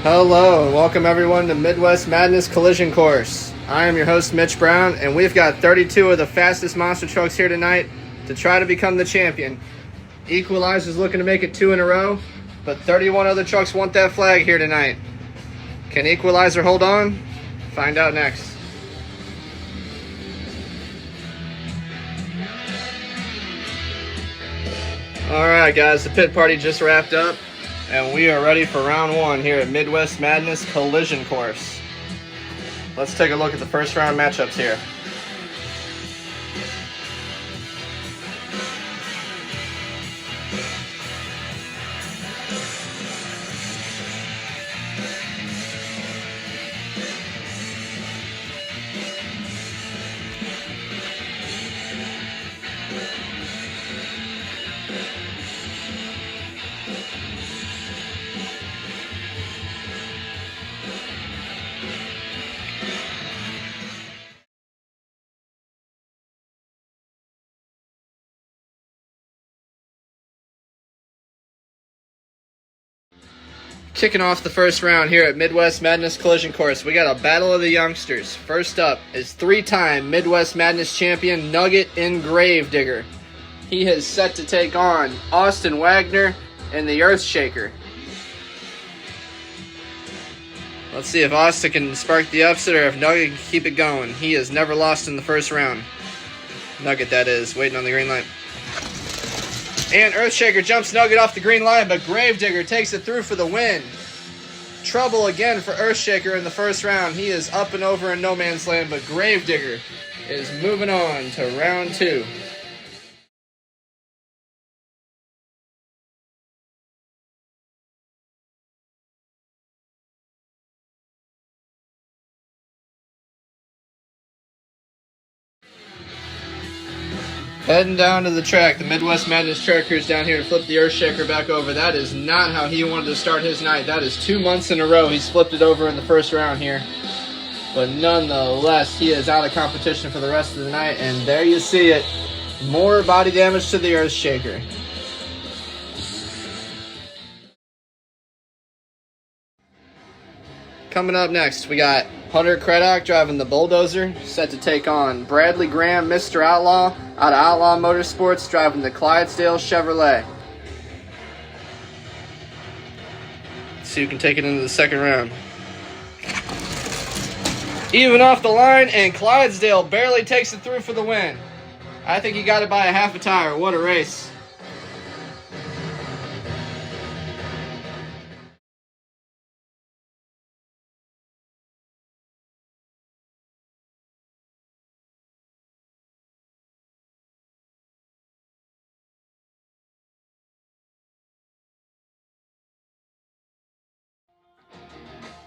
Hello, and welcome everyone to Midwest Madness Collision Course. I am your host, Mitch Brown, and we've got 32 of the fastest monster trucks here tonight to try to become the champion. Equalizer's looking to make it 2 in a row, but 31 other trucks want that flag here tonight. Can Equalizer hold on? Find out next. Alright guys, the pit party just wrapped up, and we are ready for round 1 here at Midwest Madness Collision Course. Let's take a look at the first round matchups here. Kicking off the first round here at Midwest Madness Collision Course, we got a battle of the youngsters. First up is 3-time Midwest Madness champion Nugget and Gravedigger. He is set to take on Austin Wagner and the Earthshaker. Let's see if Austin can spark the upset or if Nugget can keep it going. He has never lost in the first round. Nugget, that is, waiting on the green light. And Earthshaker jumps Nugget off the green line, but Gravedigger takes it through for the win. Trouble again for Earthshaker in the first round. He is up and over in no man's land, but Gravedigger is moving on to round 2. Heading down to the track, the Midwest Madness track crew's down here to flip the Earthshaker back over. That is not how he wanted to start his night. That is 2 months in a row he's flipped it over in the first round here. But nonetheless, he is out of competition for the rest of the night. And there you see it. More body damage to the Earthshaker. Coming up next, we got Hunter Craddock driving the Bulldozer, set to take on Bradley Graham, Mr. Outlaw, out of Outlaw Motorsports, driving the Clydesdale Chevrolet. Let's see who can take it into the second round. Even off the line, and Clydesdale barely takes it through for the win. I think he got it by a half a tire. What a race.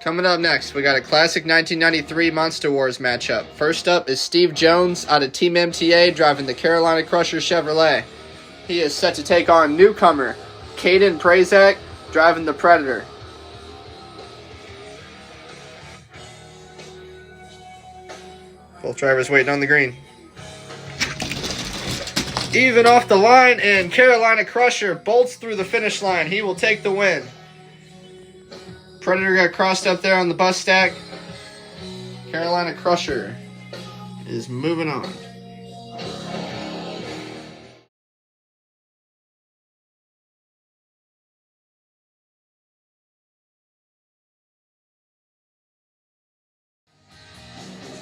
Coming up next, we got a classic 1993 Monster Wars matchup. First up is Steve Jones out of Team MTA driving the Carolina Crusher Chevrolet. He is set to take on newcomer Caden Prazak driving the Predator. Both drivers waiting on the green. Even off the line, and Carolina Crusher bolts through the finish line. He will take the win. Predator got crossed up there on the bus stack. Carolina Crusher is moving on.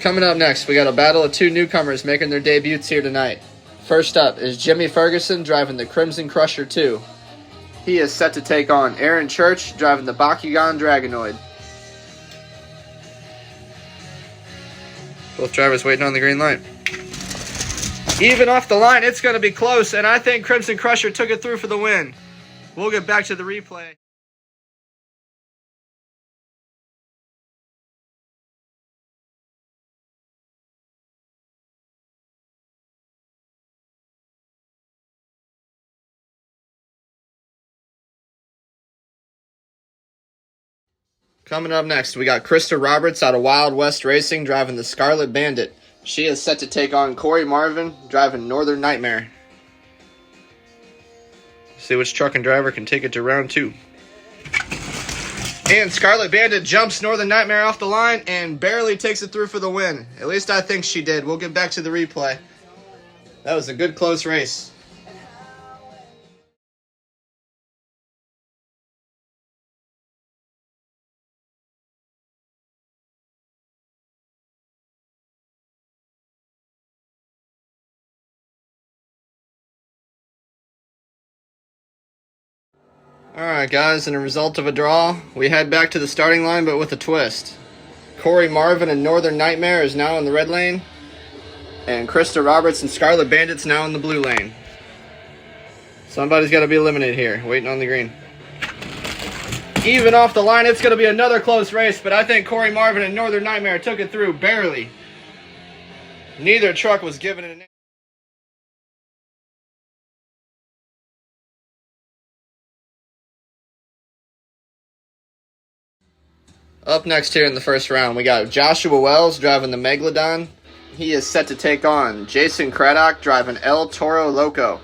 Coming up next, we got a battle of 2 newcomers making their debuts here tonight. First up is Jimmy Ferguson driving the Crimson Crusher 2. He is set to take on Aaron Church driving the Bakugan Dragonoid. Both drivers waiting on the green light. Even off the line, it's going to be close, and I think Crimson Crusher took it through for the win. We'll get back to the replay. Coming up next, we got Krista Roberts out of Wild West Racing driving the Scarlet Bandit. She is set to take on Corey Marvin driving Northern Nightmare. See which truck and driver can take it to round 2. And Scarlet Bandit jumps Northern Nightmare off the line and barely takes it through for the win. At least I think she did. We'll get back to the replay. That was a good close race. Alright guys, in a result of a draw, we head back to the starting line but with a twist. Corey Marvin and Northern Nightmare is now in the red lane, and Krista Roberts and Scarlet Bandit's now in the blue lane. Somebody's got to be eliminated here, waiting on the green. Even off the line, it's going to be another close race, but I think Corey Marvin and Northern Nightmare took it through barely. Neither truck was given an... Up next here in the first round, we got Joshua Wells driving the Megalodon. He is set to take on Jason Craddock driving El Toro Loco.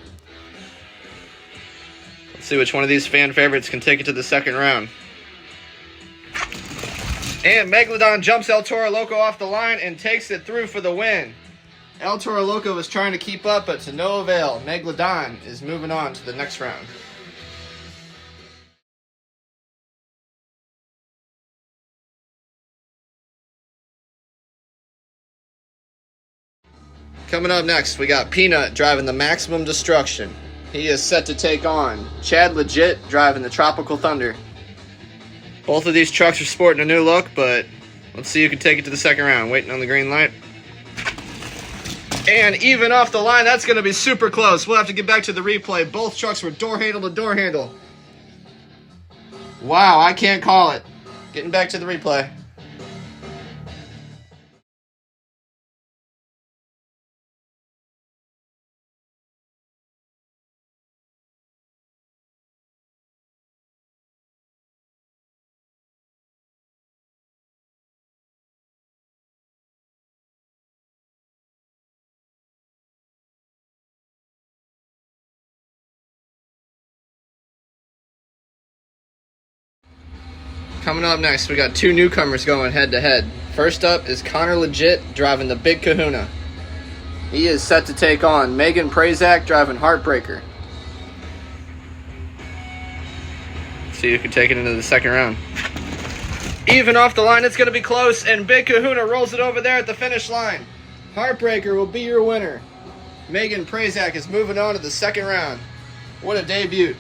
Let's see which one of these fan favorites can take it to the second round. And Megalodon jumps El Toro Loco off the line and takes it through for the win. El Toro Loco was trying to keep up, but to no avail. Megalodon is moving on to the next round. Coming up next, we got Peanut driving the Maximum Destruction. He is set to take on Chad Legit driving the Tropical Thunder. Both of these trucks are sporting a new look, but let's see who can take it to the second round. Waiting on the green light. And even off the line, that's going to be super close. We'll have to get back to the replay. Both trucks were door handle to door handle. Wow, I can't call it. Getting back to the replay. Coming up next, we got two newcomers going head-to-head. First up is Connor Legit driving the Big Kahuna. He is set to take on Megan Prazak driving Heartbreaker. Let's see who can take it into the second round. Even off the line, it's going to be close, and Big Kahuna rolls it over there at the finish line. Heartbreaker will be your winner. Megan Prazak is moving on to the second round. What a debut.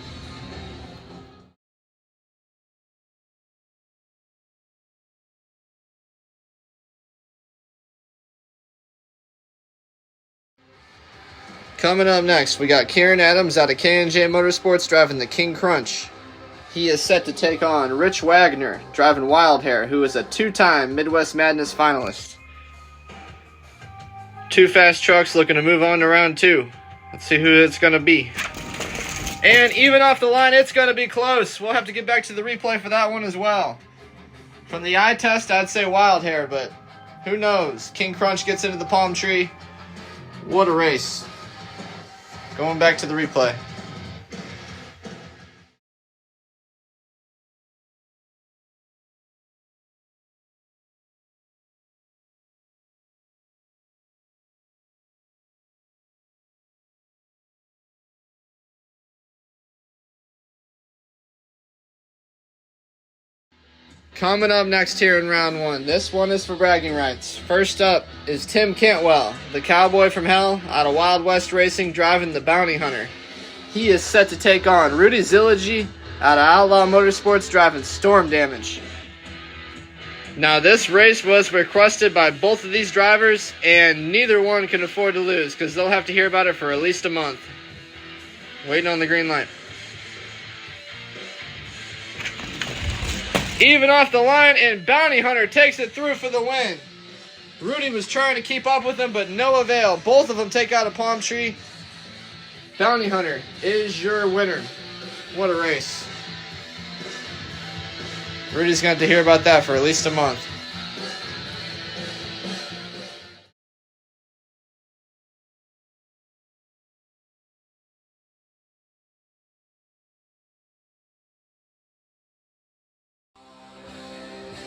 Coming up next, we got Kieran Adams out of K&J Motorsports driving the King Crunch. He is set to take on Rich Wagner driving Wild Hair, who is a two-time Midwest Madness finalist. Two fast trucks looking to move on to round two. Let's see who it's going to be. And even off the line, it's going to be close. We'll have to get back to the replay for that one as well. From the eye test, I'd say Wild Hair, but who knows? King Crunch gets into the palm tree. What a race. Going back to the replay. Coming up next here in round one. This one is for bragging rights. First up is Tim Cantwell, the cowboy from hell out of Wild West Racing driving the Bounty Hunter. He is set to take on Rudy Zilligy out of Outlaw Motorsports driving Storm Damage. Now this race was requested by both of these drivers, and neither one can afford to lose because they'll have to hear about it for at least a month. Waiting on the green light. Even off the line, and Bounty Hunter takes it through for the win. Rudy was trying to keep up with him, but no avail. Both of them take out a palm tree. Bounty Hunter is your winner. What a race. Rudy's going to have to hear about that for at least a month.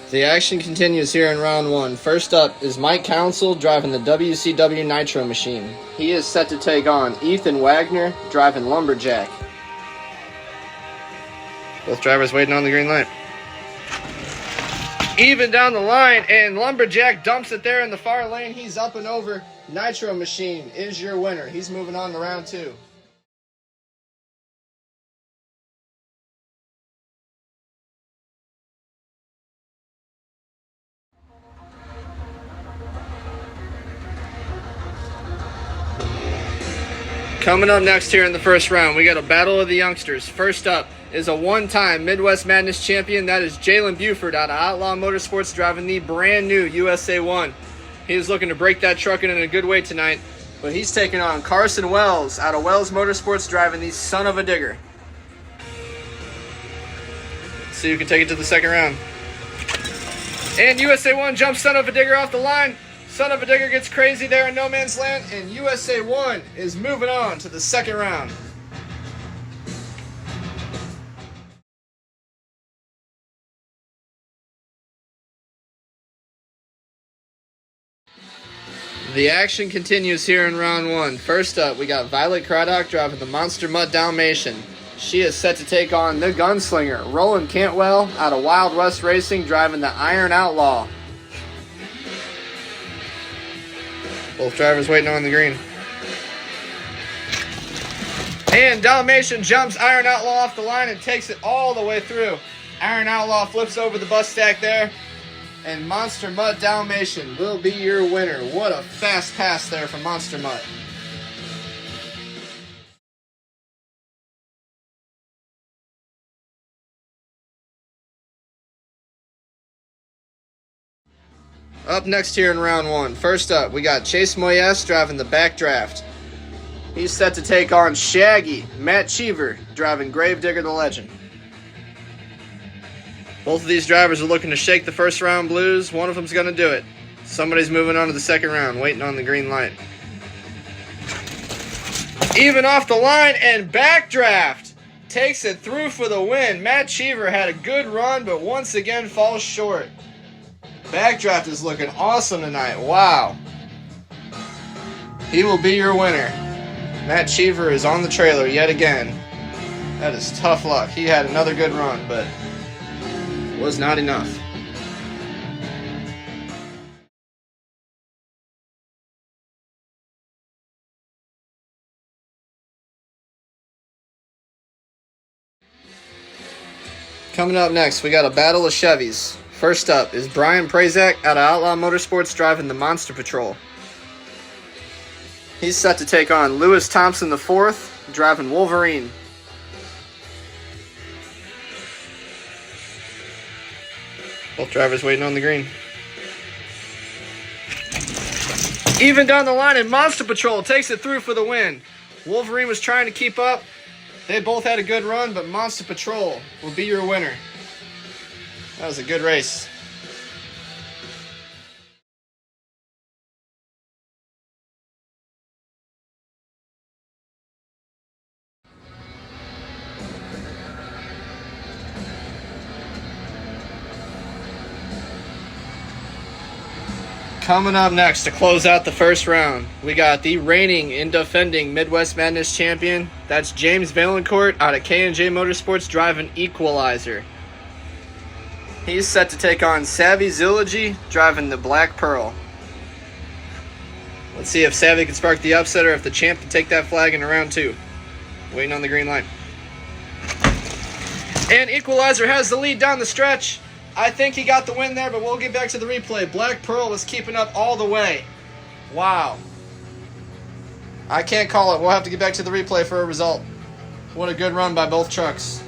The action continues here in round one. First up is Mike Council driving the WCW Nitro machine. He is set to take on Ethan Wagner driving Lumberjack. Both drivers waiting on the green light. Even down the line, and Lumberjack dumps it there in the far lane. He's up and over. Nitro machine is your winner. He's moving on to round two. Coming up next here in the first round, we got a battle of the youngsters. First up is a one-time Midwest Madness champion. That is Jalen Buford out of Outlaw Motorsports driving the brand new USA 1. He is looking to break that truck in a good way tonight, but he's taking on Carson Wells out of Wells Motorsports driving the son of a digger. Let's see who can take it to the second round. And USA 1 jumps son of a digger off the line. Son of a digger gets crazy there in no man's land, and USA 1 is moving on to the second round. The action continues here in round one. First up, we got Violet Craddock driving the Monster Mutt Dalmatian. She is set to take on the gunslinger, Roland Cantwell out of Wild West Racing driving the Iron Outlaw. Both drivers waiting on the green. And Dalmatian jumps Iron Outlaw off the line and takes it all the way through. Iron Outlaw flips over the bus stack there. And Monster Mutt Dalmatian will be your winner. What a fast pass there from Monster Mutt. Up next here in round one. First up, we got Chase Moyes driving the Backdraft. He's set to take on Shaggy, Matt Cheever, driving Gravedigger the Legend. Both of these drivers are looking to shake the first round blues. One of them's going to do it. Somebody's moving on to the second round, waiting on the green light. Even off the line, and Backdraft takes it through for the win. Matt Cheever had a good run, but once again falls short. Backdraft is looking awesome tonight. Wow. He will be your winner. Matt Cheever is on the trailer yet again. That is tough luck. He had another good run, but was not enough. Coming up next, we got a battle of Chevys. First up is Brian Prazak out of Outlaw Motorsports driving the Monster Patrol. He's set to take on Lewis Thompson IV driving Wolverine. Both drivers waiting on the green. Even down the line, and Monster Patrol takes it through for the win. Wolverine was trying to keep up. They both had a good run, but Monster Patrol will be your winner. That was a good race. Coming up next to close out the first round, we got the reigning and defending Midwest Madness champion. That's James Valancourt out of K&J Motorsports driving Equalizer. He's set to take on Savvy Zillogy driving the Black Pearl. Let's see if Savvy can spark the upset or if the champ can take that flag in round two. Waiting on the green light. And Equalizer has the lead down the stretch. I think he got the win there, but we'll get back to the replay. Black Pearl was keeping up all the way. Wow. I can't call it. We'll have to get back to the replay for a result. What a good run by both trucks.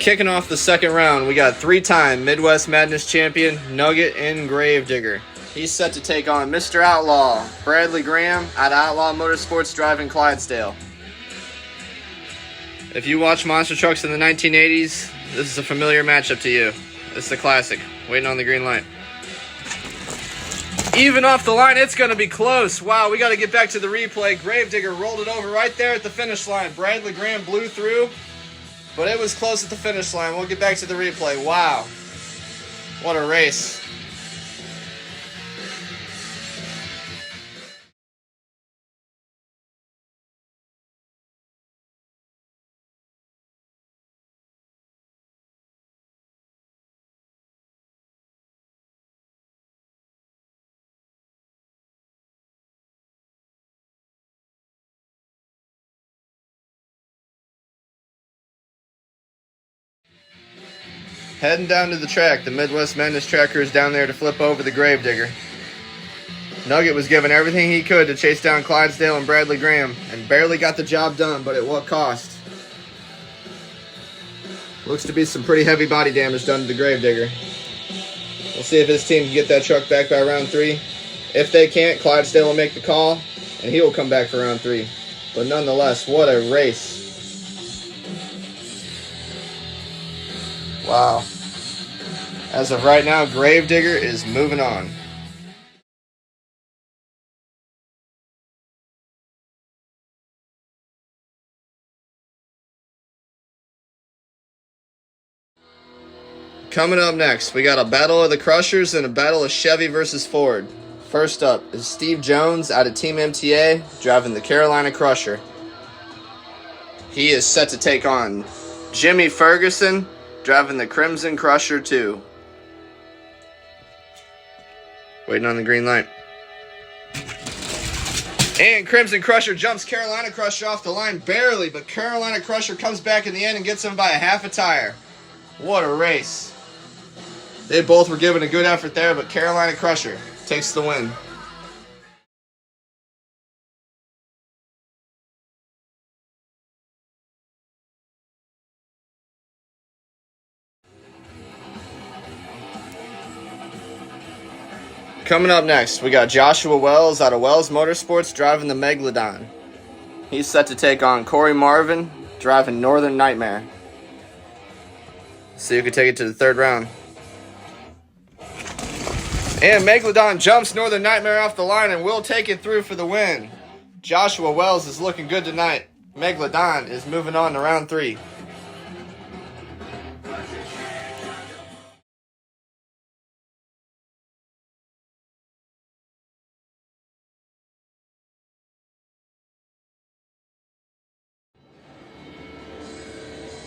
Kicking off the second round, we got three-time Midwest Madness champion Nugget and Gravedigger. He's set to take on Mr. Outlaw, Bradley Graham, out of Outlaw Motorsports driving Clydesdale. If you watch monster trucks in the 1980s, this is a familiar matchup to you. It's the classic. Waiting on the green light. Even off the line, it's going to be close. Wow, we got to get back to the replay. Gravedigger rolled it over right there at the finish line. Bradley Graham blew through, but it was close at the finish line. We'll get back to the replay. Wow. What a race. Heading down to the track. The Midwest Madness tracker is down there to flip over the Gravedigger. Nugget was given everything he could to chase down Clydesdale and Bradley Graham, and barely got the job done, but at what cost? Looks to be some pretty heavy body damage done to the Gravedigger. We'll see if his team can get that truck back by round 3. If they can't, Clydesdale will make the call, and he will come back for round 3. But nonetheless, what a race. Wow. As of right now, Gravedigger is moving on. Coming up next, we got a battle of the Crushers and a battle of Chevy versus Ford. First up is Steve Jones out of Team MTA driving the Carolina Crusher. He is set to take on Jimmy Ferguson driving the Crimson Crusher 2. Waiting on the green light. And Crimson Crusher jumps Carolina Crusher off the line barely, but Carolina Crusher comes back in the end and gets him by a half a tire. What a race. They both were given a good effort there, but Carolina Crusher takes the win. Coming up next, we got Joshua Wells out of Wells Motorsports driving the Megalodon. He's set to take on Corey Marvin driving Northern Nightmare. See who can take it to the third round. And Megalodon jumps Northern Nightmare off the line and will take it through for the win. Joshua Wells is looking good tonight. Megalodon is moving on to round 3.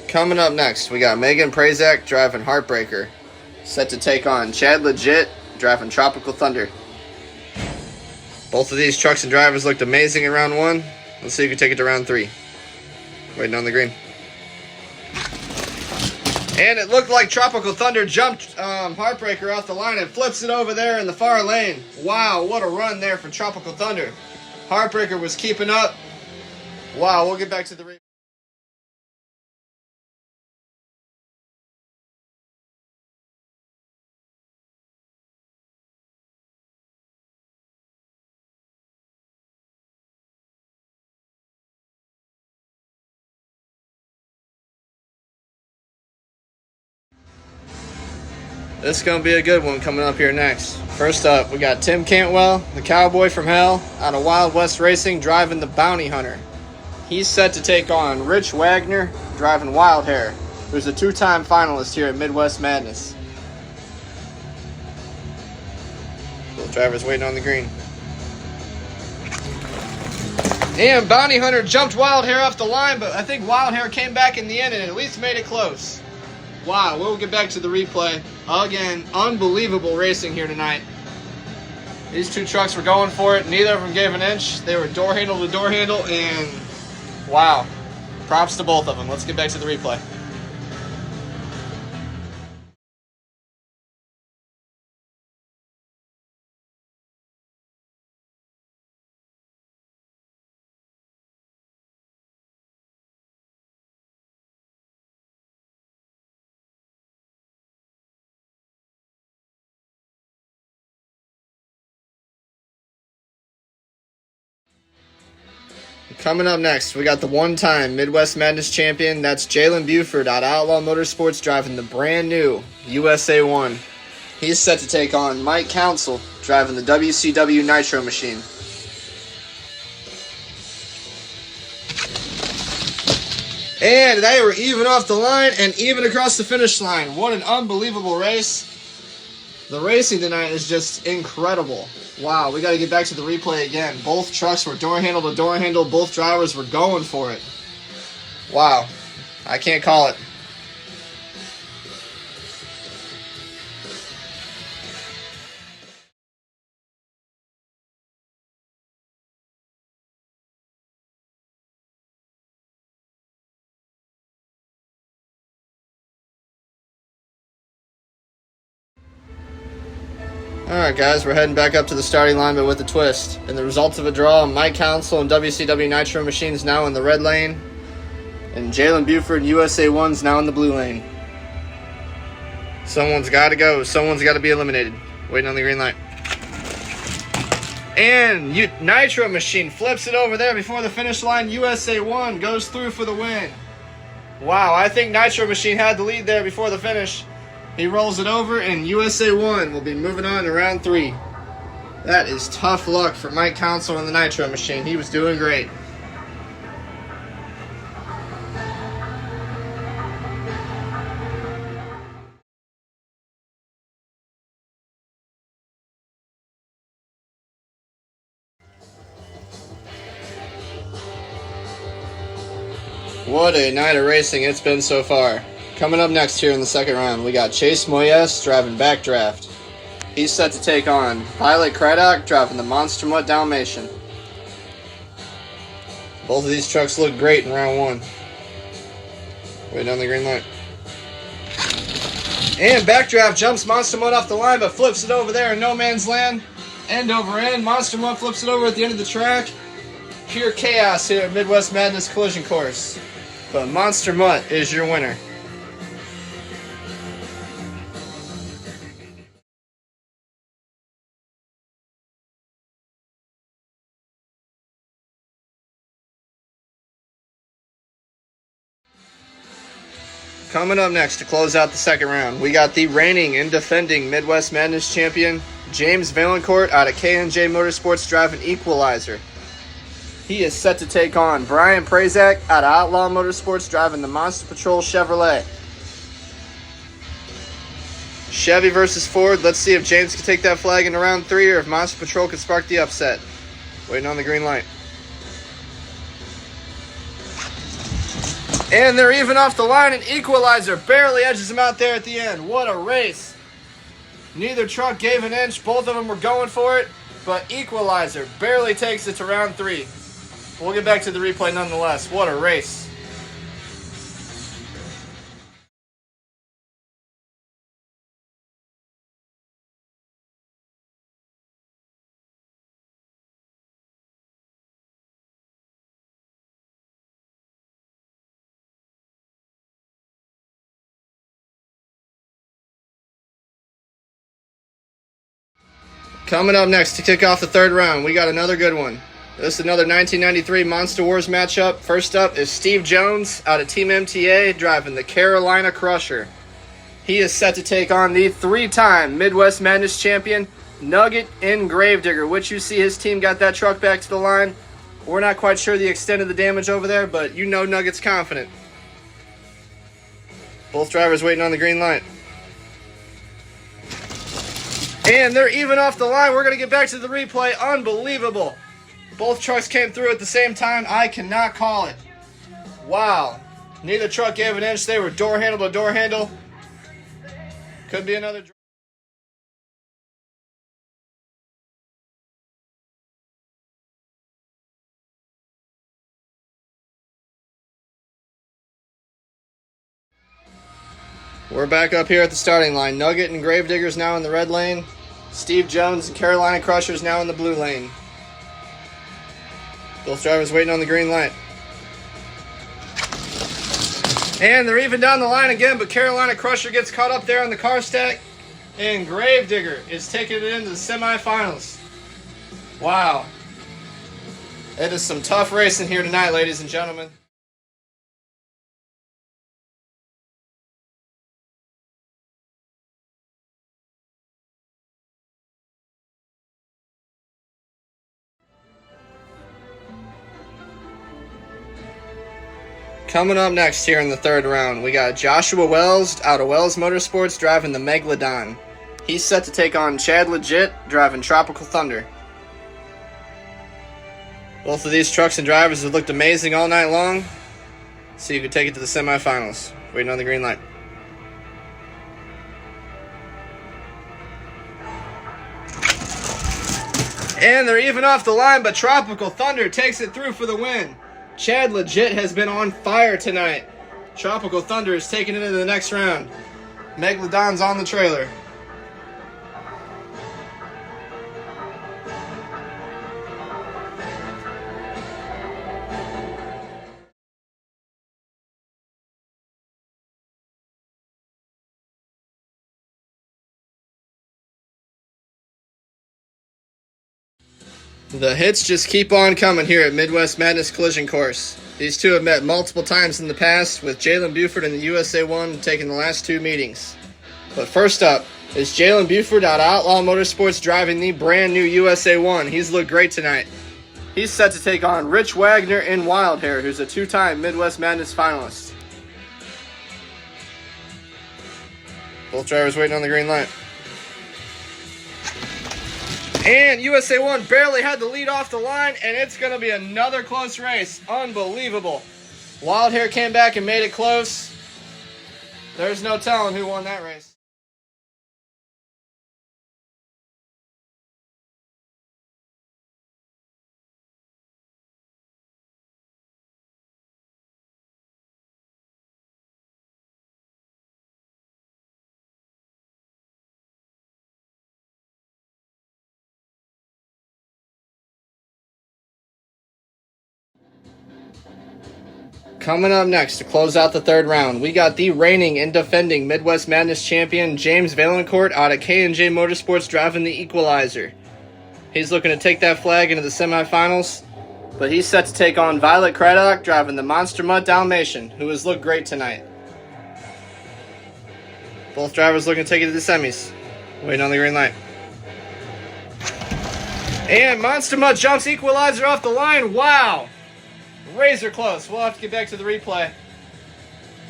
Coming up next, we got Megan Prazak driving Heartbreaker. Set to take on Chad Legit driving Tropical Thunder. Both of these trucks and drivers looked amazing in round 1. Let's see who can take it to round 3. Waiting on the green. And it looked like Tropical Thunder jumped Heartbreaker off the line and flips it over there in the far lane. Wow, what a run there for Tropical Thunder. Heartbreaker was keeping up. Wow, we'll get back to the... This is going to be a good one coming up here next. First up, we got Tim Cantwell, the Cowboy from Hell, out of Wild West Racing, driving the Bounty Hunter. He's set to take on Rich Wagner, driving Wild Hair, who's a 2-time finalist here at Midwest Madness. Both drivers waiting on the green. And Bounty Hunter jumped Wild Hair off the line, but I think Wild Hair came back in the end and at least made it close. Wow, we'll get back to the replay. Again, unbelievable racing here tonight. These two trucks were going for it. Neither of them gave an inch. They were door handle to door handle, and wow. Props to both of them. Let's get back to the replay. Coming up next, we got the one-time Midwest Madness champion. That's Jalen Buford out of Outlaw Motorsports driving the brand new USA 1. He's set to take on Mike Council driving the WCW Nitro machine. And they were even off the line and even across the finish line. What an unbelievable race. The racing tonight is just incredible. Wow, we got to get back to the replay again. Both trucks were door handle to door handle. Both drivers were going for it. Wow, I can't call it. Alright guys, we're heading back up to the starting line, but with a twist. In the results of a draw, Mike Council and WCW Nitro Machines now in the red lane, and Jalen Buford and USA 1's now in the blue lane. Someone's got to go. Someone's got to be eliminated. Waiting on the green light. And Nitro Machine flips it over there before the finish line. USA 1 goes through for the win. Wow, I think Nitro Machine had the lead there before the finish. He rolls it over, and USA 1 will be moving on to round 3. That is tough luck for Mike Council and the Nitro Machine. He was doing great. What a night of racing it's been so far. Coming up next here in the second round, we got Chase Moyes driving Backdraft. He's set to take on Pilot Craddock driving the Monster Mutt Dalmatian. Both of these trucks look great in round 1. Waiting on the green light. And Backdraft jumps Monster Mutt off the line, but flips it over there in no man's land. End over end. Monster Mutt flips it over at the end of the track. Pure chaos here at Midwest Madness Collision Course. But Monster Mutt is your winner. Coming up next to close out the second round, we got the reigning and defending Midwest Madness champion, James Valancourt out of K&J Motorsports driving Equalizer. He is set to take on Brian Prazak out of Outlaw Motorsports driving the Monster Patrol Chevrolet. Chevy versus Ford. Let's see if James can take that flag into round 3 or if Monster Patrol can spark the upset. Waiting on the green light. And they're even off the line, and Equalizer barely edges him out there at the end. What a race. Neither truck gave an inch. Both of them were going for it, but Equalizer barely takes it to round 3. We'll get back to the replay nonetheless. What a race. Coming up next to kick off the third round, we got another good one. This is another 1993 Monster Wars matchup. First up is Steve Jones out of Team MTA driving the Carolina Crusher. He is set to take on the 3-time Midwest Madness champion, Nugget and Gravedigger, which you see his team got that truck back to the line. We're not quite sure the extent of the damage over there, but you know Nugget's confident. Both drivers waiting on the green light. And they're even off the line. We're going to get back to the replay. Unbelievable. Both trucks came through at the same time. I cannot call it. Wow. Neither truck gave an inch. They were door handle to door handle. Could be another. We're back up here at the starting line. Nugget and Gravedigger's now in the red lane. Steve Jones and Carolina Crusher's now in the blue lane. Both drivers waiting on the green light. And they're even down the line again, but Carolina Crusher gets caught up there on the car stack. And Gravedigger is taking it into the semifinals. Wow. It is some tough racing here tonight, ladies and gentlemen. Coming up next here in the third round, we got Joshua Wells out of Wells Motorsports driving the Megalodon. He's set to take on Chad Legit driving Tropical Thunder. Both of these trucks and drivers have looked amazing all night long, so you could take it to the semifinals. Waiting on the green light. And they're even off the line, but Tropical Thunder takes it through for the win. Chad Legit has been on fire tonight. Tropical Thunder is taking it into the next round. Megalodon's on the trailer. The hits just keep on coming here at Midwest Madness Collision Course. These two have met multiple times in the past, with Jalen Buford and the USA 1 taking the last two meetings. But first up is Jalen Buford out of Outlaw Motorsports driving the brand new USA 1. He's looked great tonight. He's set to take on Rich Wagner in Wildhair, who's a two-time Midwest Madness finalist. Both drivers waiting on the green light. And USA 1 barely had the lead off the line, and it's going to be another close race. Unbelievable. Wildhair came back and made it close. There's no telling who won that race. Coming up next to close out the third round, we got the reigning and defending Midwest Madness champion James Valancourt out of K&J Motorsports driving the Equalizer. He's looking to take that flag into the semifinals, but he's set to take on Violet Craddock driving the Monster Mutt Dalmatian, who has looked great tonight. Both drivers looking to take it to the semis. Waiting on the green light. And Monster Mutt jumps Equalizer off the line. Wow! Razor close. We'll have to get back to the replay.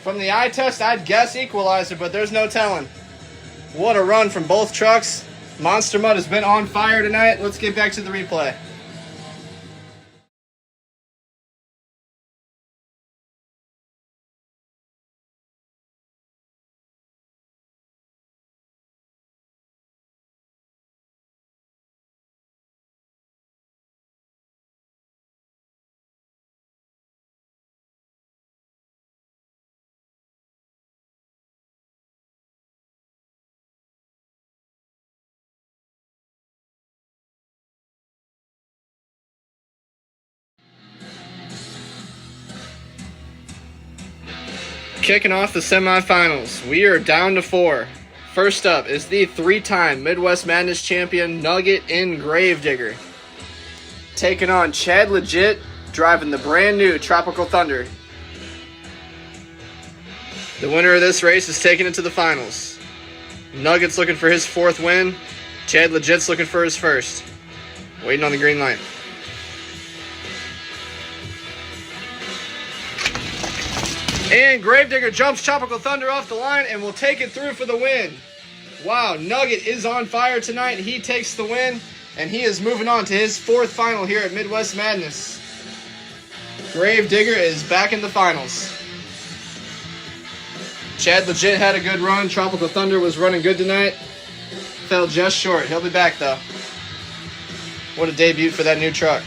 From the eye test, I'd guess Equalizer, but there's no telling. What a run from both trucks. Monster Mutt has been on fire tonight. Let's get back to the replay. Kicking off the semifinals, we are down to 4. First up is the 3-time Midwest Madness champion Nugget in Gravedigger, taking on Chad Legit driving the brand new Tropical Thunder. The winner of this race is taking it to the finals. Nugget's looking for his 4th win. Chad Legit's looking for his 1st. Waiting on the green light. And Gravedigger jumps Tropical Thunder off the line and will take it through for the win. Wow, Nugget is on fire tonight. He takes the win, and he is moving on to his 4th final here at Midwest Madness. Gravedigger is back in the finals. Chad Legit had a good run. Tropical Thunder was running good tonight. Fell just short. He'll be back, though. What a debut for that new truck.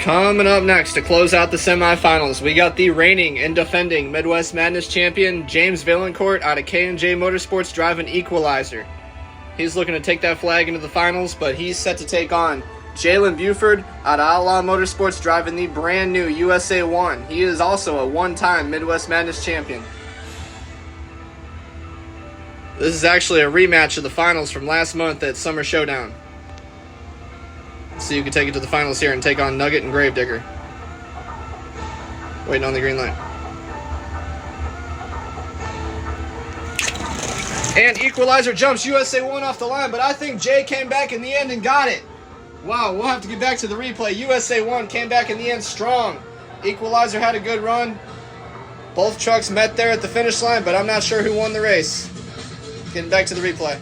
Coming up next to close out the semifinals, we got the reigning and defending Midwest Madness champion, James Vaillancourt out of K&J Motorsports driving Equalizer. He's looking to take that flag into the finals, but he's set to take on Jalen Buford out of Outlaw Motorsports driving the brand new USA 1. He is also a one-time Midwest Madness champion. This is actually a rematch of the finals from last month at Summer Showdown. See who can take it to the finals here and take on Nugget and Gravedigger. Waiting on the green light. And Equalizer jumps USA 1 off the line, but I think Jay came back in the end and got it. Wow, we'll have to get back to the replay. USA 1 came back in the end strong. Equalizer had a good run. Both trucks met there at the finish line, but I'm not sure who won the race. Getting back to the replay.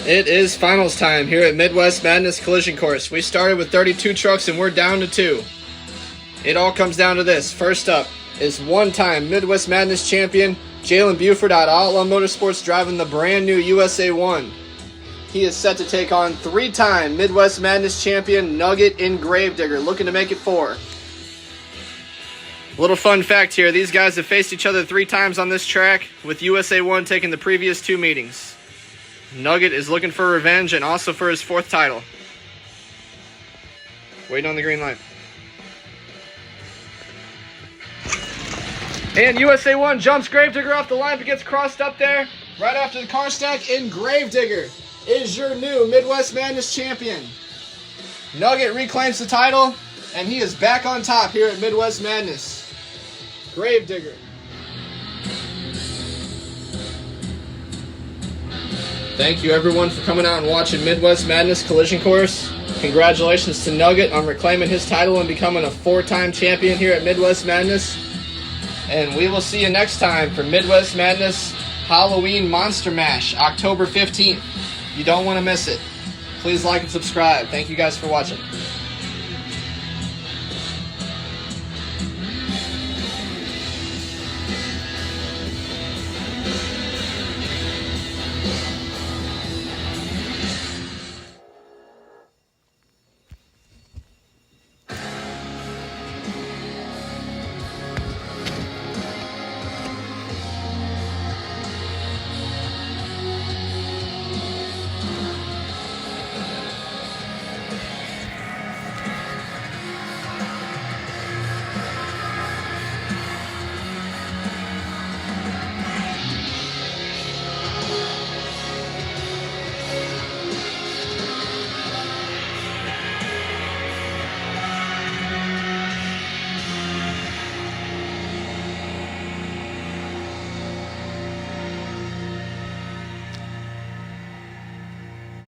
It is finals time here at Midwest Madness Collision Course. We started with 32 trucks and we're down to 2. It all comes down to this. First up is one-time Midwest Madness champion Jalen Buford out of Outlaw Motorsports driving the brand new USA 1. He is set to take on three-time Midwest Madness champion Nugget and Gravedigger, looking to make it 4. Little fun fact here, these guys have faced each other 3 times on this track, with USA 1 taking the previous 2 meetings. Nugget is looking for revenge and also for his 4th title. Waiting on the green light. And USA 1 jumps Gravedigger off the line but gets crossed up there right after the car stack, and Gravedigger is your new Midwest Madness champion. Nugget reclaims the title, and he is back on top here at Midwest Madness. Gravedigger. Thank you everyone for coming out and watching Midwest Madness Collision Course. Congratulations to Nugget on reclaiming his title and becoming a 4-time champion here at Midwest Madness. And we will see you next time for Midwest Madness Halloween Monster Mash, October 15th. You don't want to miss it. Please like and subscribe. Thank you guys for watching.